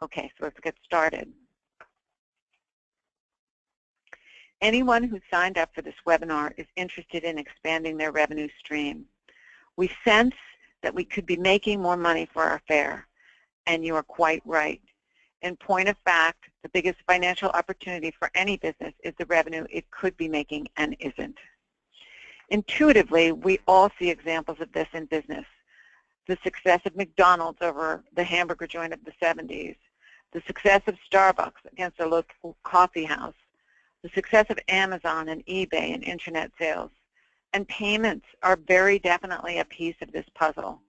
Okay, so let's get started. Anyone who signed up for this webinar is interested in expanding their revenue stream. We sense that we could be making more money for our fair, and you are quite right. In point of fact, the biggest financial opportunity for any business is the revenue it could be making and isn't. Intuitively, we all see examples of this in business. The success of McDonald's over the hamburger joint of the 70s, the success of Starbucks against a local coffee house, the success of Amazon and eBay and internet sales, and payments are very definitely a piece of this puzzle.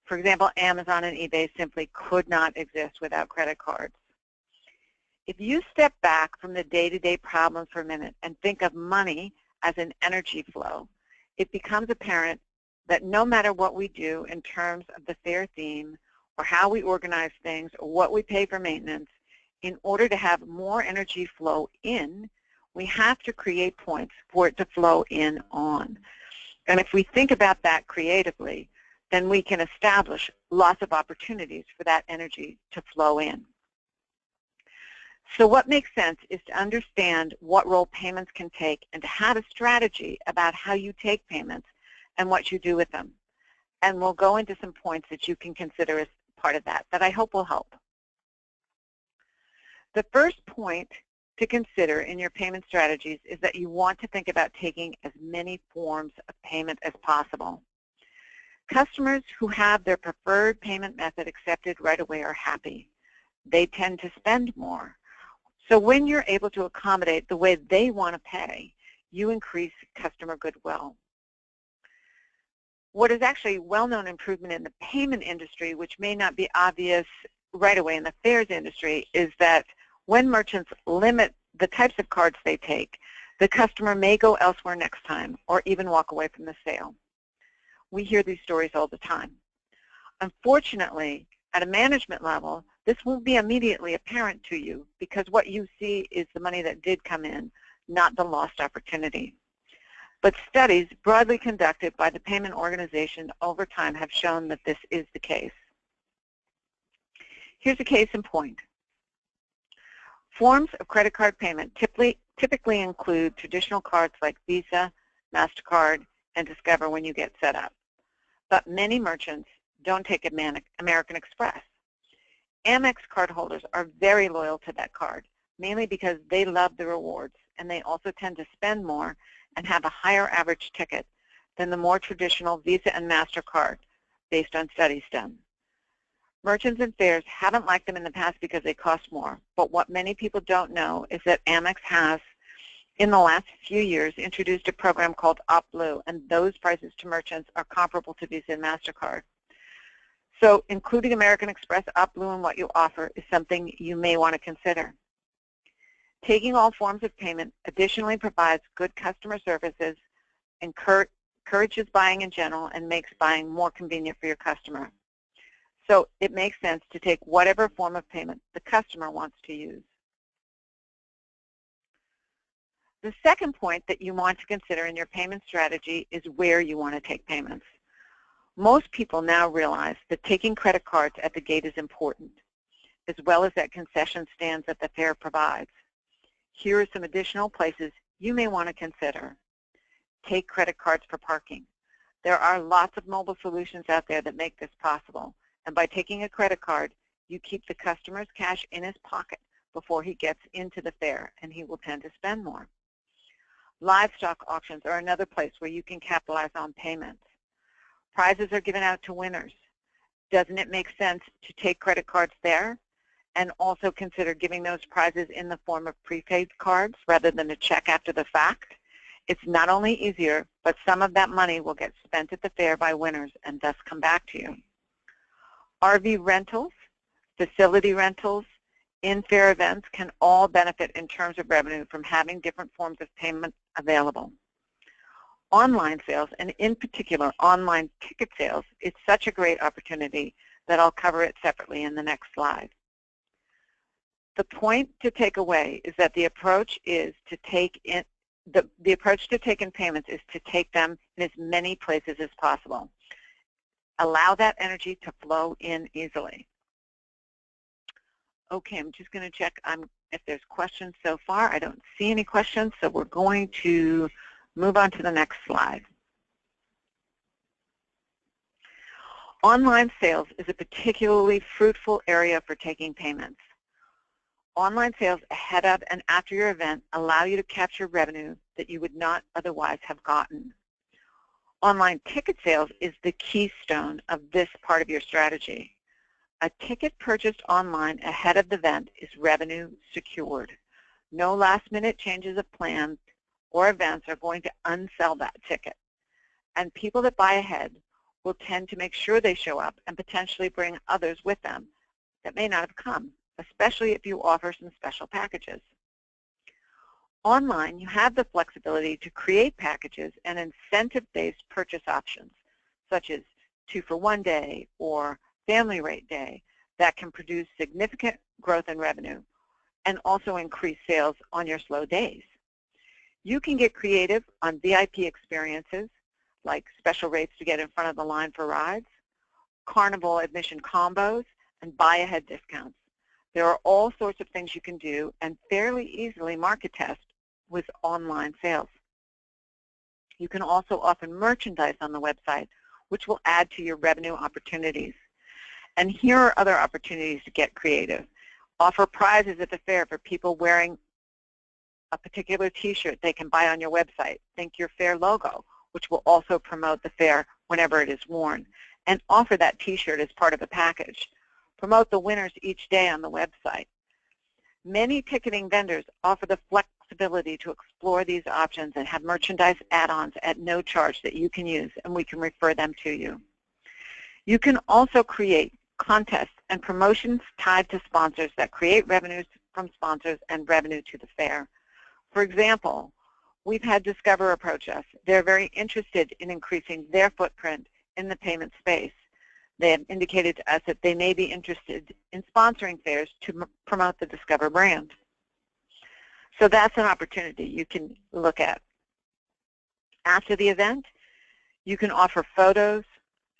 For example, Amazon and eBay simply could not exist without credit cards. If you step back from the day-to-day problems for a minute and think of money as an energy flow, it becomes apparent that no matter what we do in terms of the fair theme or how we organize things or what we pay for maintenance, in order to have more energy flow in, we have to create points for it to flow in on. And if we think about that creatively, then we can establish lots of opportunities for that energy to flow in. So what makes sense is to understand what role payments can take and to have a strategy about how you take payments and what you do with them. And we'll go into some points that you can consider as part of that I hope will help. The first point to consider in your payment strategies is that you want to think about taking as many forms of payment as possible. Customers who have their preferred payment method accepted right away are happy. They tend to spend more. So when you're able to accommodate the way they want to pay, you increase customer goodwill. What is actually well-known improvement in the payment industry, which may not be obvious right away in the fairs industry, is that when merchants limit the types of cards they take, the customer may go elsewhere next time or even walk away from the sale. We hear these stories all the time. Unfortunately, at a management level, this won't be immediately apparent to you because what you see is the money that did come in, not the lost opportunity. But studies broadly conducted by the payment organization over time have shown that this is the case. Here's a case in point. Forms of credit card payment typically include traditional cards like Visa, MasterCard, and Discover when you get set up. But many merchants don't take American Express. Amex cardholders are very loyal to that card, mainly because they love the rewards, and they also tend to spend more and have a higher average ticket than the more traditional Visa and MasterCard, based on studies done. Merchants and fairs haven't liked them in the past because they cost more, but what many people don't know is that Amex has, in the last few years, introduced a program called OptBlue, and those prices to merchants are comparable to Visa and MasterCard. So including American Express OptBlue in what you offer is something you may want to consider. Taking all forms of payment additionally provides good customer services, encourages buying in general, and makes buying more convenient for your customer. So it makes sense to take whatever form of payment the customer wants to use. The second point that you want to consider in your payment strategy is where you want to take payments. Most people now realize that taking credit cards at the gate is important, as well as at concession stands that the fair provides. Here are some additional places you may want to consider. Take credit cards for parking. There are lots of mobile solutions out there that make this possible, and by taking a credit card, you keep the customer's cash in his pocket before he gets into the fair, and he will tend to spend more. Livestock auctions are another place where you can capitalize on payments. Prizes are given out to winners. Doesn't it make sense to take credit cards there and also consider giving those prizes in the form of prepaid cards rather than a check after the fact? It's not only easier, but some of that money will get spent at the fair by winners and thus come back to you. RV rentals, facility rentals, in-fair events can all benefit in terms of revenue from having different forms of payment available. Online sales, and in particular online ticket sales, is such a great opportunity that I'll cover it separately in the next slide. The point to take away is that the approach to take in payments is to take them in as many places as possible. Allow that energy to flow in easily. Okay, I'm just going to check if there's questions so far. I don't see any questions, so we're going to move on to the next slide. Online sales is a particularly fruitful area for taking payments. Online sales ahead of and after your event allow you to capture revenue that you would not otherwise have gotten. Online ticket sales is the keystone of this part of your strategy. A ticket purchased online ahead of the event is revenue secured. No last-minute changes of plans or events are going to unsell that ticket. And people that buy ahead will tend to make sure they show up and potentially bring others with them that may not have come, especially if you offer some special packages. Online, you have the flexibility to create packages and incentive-based purchase options, such as 2-for-1 day or family rate day, that can produce significant growth in revenue and also increase sales on your slow days. You can get creative on VIP experiences, like special rates to get in front of the line for rides, carnival admission combos, and buy-ahead discounts. There are all sorts of things you can do and fairly easily market test with online sales. You can also offer merchandise on the website, which will add to your revenue opportunities. And here are other opportunities to get creative. Offer prizes at the fair for people wearing a particular t-shirt they can buy on your website. Think your fair logo, which will also promote the fair whenever it is worn. And offer that t-shirt as part of a package. Promote the winners each day on the website. Many ticketing vendors offer the flexibility to explore these options and have merchandise add-ons at no charge that you can use, and we can refer them to you. You can also create contests and promotions tied to sponsors that create revenues from sponsors and revenue to the fair. For example, we've had Discover approach us. They're very interested in increasing their footprint in the payment space. They have indicated to us that they may be interested in sponsoring fairs to promote the Discover brand. So that's an opportunity you can look at. After the event, you can offer photos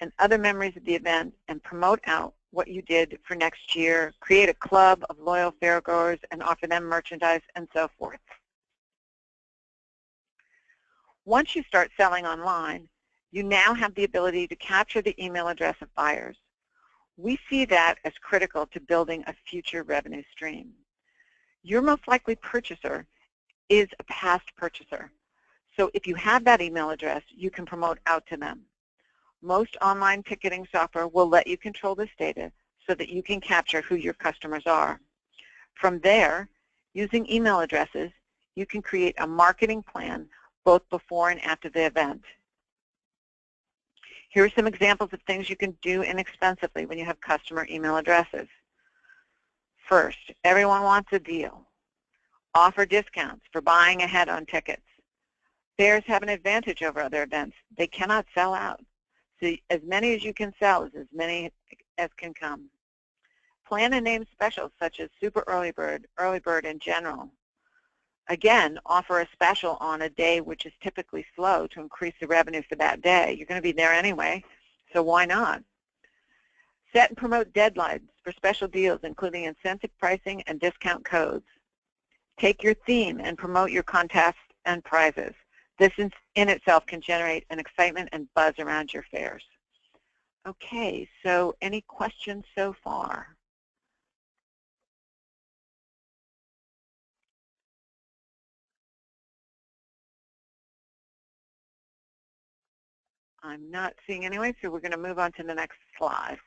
and other memories of the event and promote out what you did for next year, create a club of loyal fairgoers and offer them merchandise and so forth. Once you start selling online, you now have the ability to capture the email address of buyers. We see that as critical to building a future revenue stream. Your most likely purchaser is a past purchaser. So if you have that email address, you can promote out to them. Most online ticketing software will let you control this data so that you can capture who your customers are. From there, using email addresses, you can create a marketing plan both before and after the event. Here are some examples of things you can do inexpensively when you have customer email addresses. First, everyone wants a deal. Offer discounts for buying ahead on tickets. Fairs have an advantage over other events. They cannot sell out. So as many as you can sell is as many as can come. Plan and name specials such as Super Early Bird in general. Again, offer a special on a day which is typically slow to increase the revenue for that day. You're going to be there anyway, so why not? Set and promote deadlines for special deals, including incentive pricing and discount codes. Take your theme and promote your contests and prizes. This in itself can generate an excitement and buzz around your fairs. Okay, so any questions so far? I'm not seeing anyway, so we're going to move on to the next slide.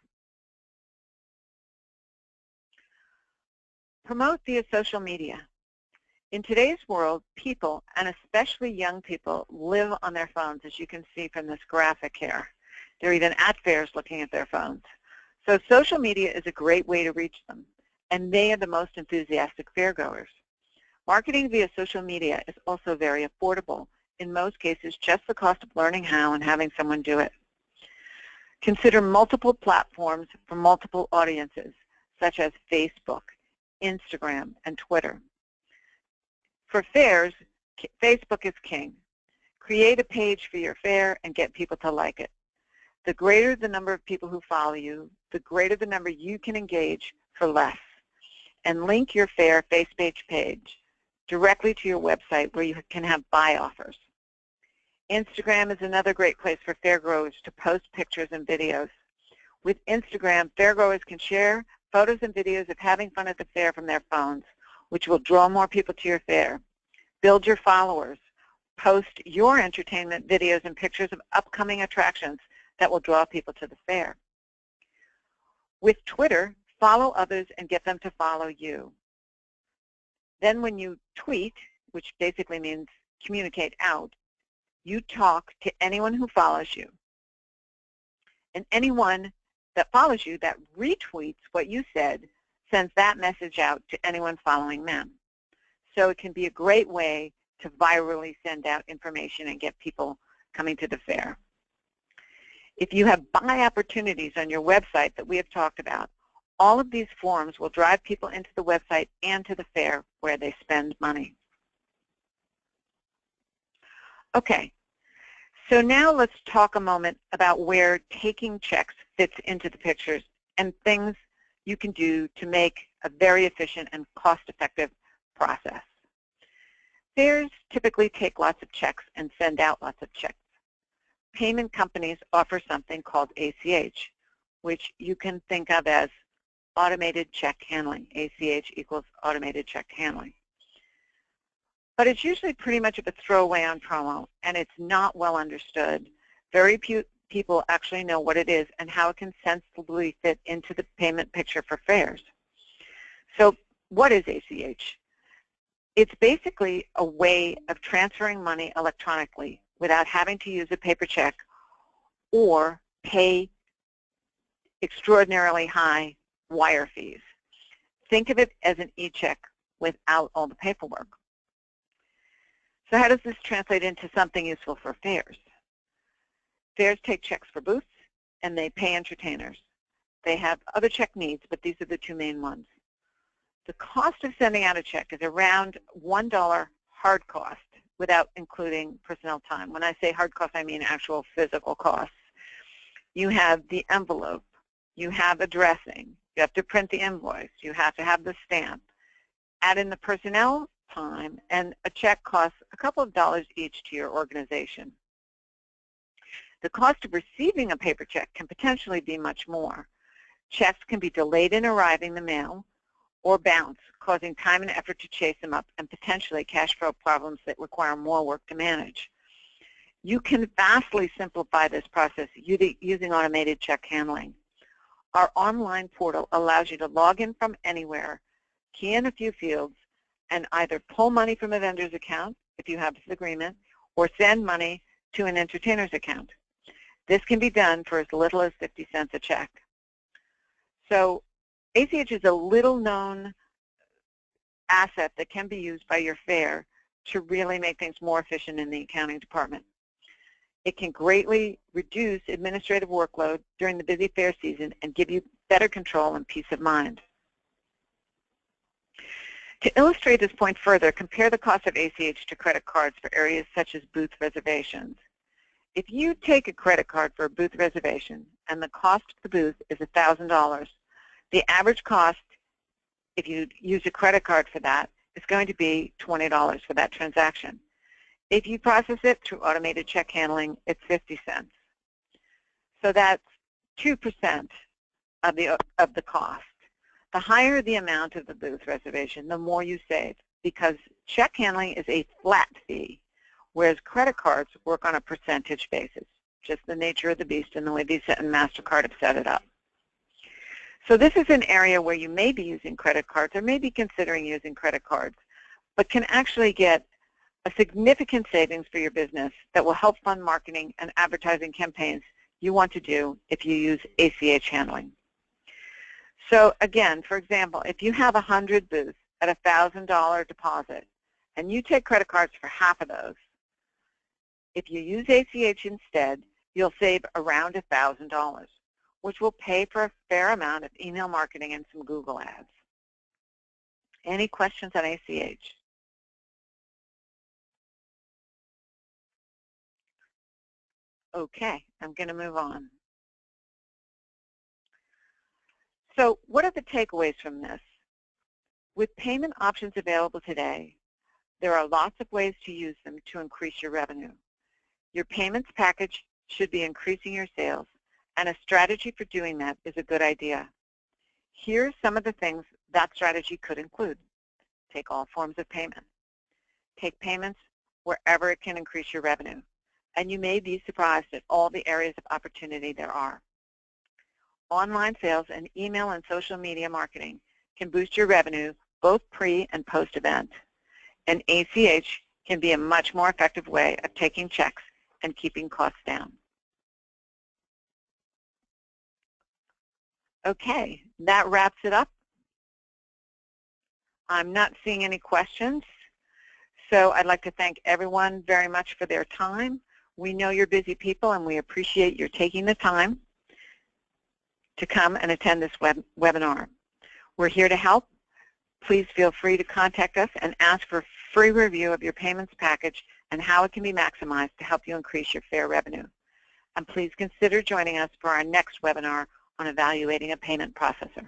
Promote via social media. In today's world, people, and especially young people, live on their phones, as you can see from this graphic here. They're even at fairs looking at their phones. So social media is a great way to reach them, and they are the most enthusiastic fairgoers. Marketing via social media is also very affordable. In most cases, just the cost of learning how and having someone do it. Consider multiple platforms for multiple audiences, such as Facebook, Instagram, and Twitter. For fairs, Facebook is king. Create a page for your fair and get people to like it. The greater the number of people who follow you, the greater the number you can engage for less. and link your fair Facebook page directly to your website where you can have buy offers. Instagram is another great place for fair growers to post pictures and videos. With Instagram, fair growers can share photos and videos of having fun at the fair from their phones, which will draw more people to your fair. Build your followers. Post your entertainment videos and pictures of upcoming attractions that will draw people to the fair. With Twitter, follow others and get them to follow you. Then when you tweet, which basically means communicate out, you talk to anyone who follows you. And anyone that follows you that retweets what you said sends that message out to anyone following them. So it can be a great way to virally send out information and get people coming to the fair. If you have buy opportunities on your website that we have talked about, all of these forms will drive people into the website and to the fair where they spend money. Okay, so now let's talk a moment about where taking checks fits into the pictures and things you can do to make a very efficient and cost-effective process. Fairs typically take lots of checks and send out lots of checks. Payment companies offer something called ACH, which you can think of as automated check handling. ACH equals automated check handling. But it's usually pretty much of a throwaway on promo, and it's not well understood. Very few people actually know what it is and how it can sensibly fit into the payment picture for fairs. So what is ACH? It's basically a way of transferring money electronically without having to use a paper check or pay extraordinarily high wire fees. Think of it as an e-check without all the paperwork. So how does this translate into something useful for fairs? Fairs take checks for booths and they pay entertainers. They have other check needs, but these are the two main ones. The cost of sending out a check is around $1 hard cost without including personnel time. When I say hard cost, I mean actual physical costs. You have the envelope, you have addressing, you have to print the invoice, you have to have the stamp. Add in the personnel time, and a check costs a couple of dollars each to your organization. The cost of receiving a paper check can potentially be much more. Checks can be delayed in arriving in the mail or bounce, causing time and effort to chase them up and potentially cash flow problems that require more work to manage. You can vastly simplify this process using automated check handling. Our online portal allows you to log in from anywhere, key in a few fields, and either pull money from a vendor's account, if you have this agreement, or send money to an entertainer's account. This can be done for as little as 50 cents a check. So ACH is a little-known asset that can be used by your fair to really make things more efficient in the accounting department. It can greatly reduce administrative workload during the busy fair season and give you better control and peace of mind. To illustrate this point further, compare the cost of ACH to credit cards for areas such as booth reservations. If you take a credit card for a booth reservation and the cost of the booth is $1,000, the average cost, if you use a credit card for that, is going to be $20 for that transaction. If you process it through automated check handling, it's 50 cents. So that's 2% of the cost. The higher the amount of the booth reservation, the more you save, because check handling is a flat fee, whereas credit cards work on a percentage basis, just the nature of the beast and the way Visa and MasterCard have set it up. So this is an area where you may be using credit cards or may be considering using credit cards, but can actually get a significant savings for your business that will help fund marketing and advertising campaigns you want to do if you use ACH handling. So again, for example, if you have 100 booths at a $1,000 deposit and you take credit cards for half of those, if you use ACH instead, you'll save around $1,000, which will pay for a fair amount of email marketing and some Google ads. Any questions on ACH? Okay, I'm going to move on. So what are the takeaways from this? With payment options available today, there are lots of ways to use them to increase your revenue. Your payments package should be increasing your sales, and a strategy for doing that is a good idea. Here are some of the things that strategy could include. Take all forms of payment. Take payments wherever it can increase your revenue, and you may be surprised at all the areas of opportunity there are. Online sales and email and social media marketing can boost your revenue both pre and post-event, and ACH can be a much more effective way of taking checks and keeping costs down. Okay, that wraps it up. I'm not seeing any questions, so I'd like to thank everyone very much for their time. We know you're busy people, and we appreciate your taking the time to come and attend this webinar. We're here to help. Please feel free to contact us and ask for a free review of your payments package and how it can be maximized to help you increase your fair revenue. And please consider joining us for our next webinar on evaluating a payment processor.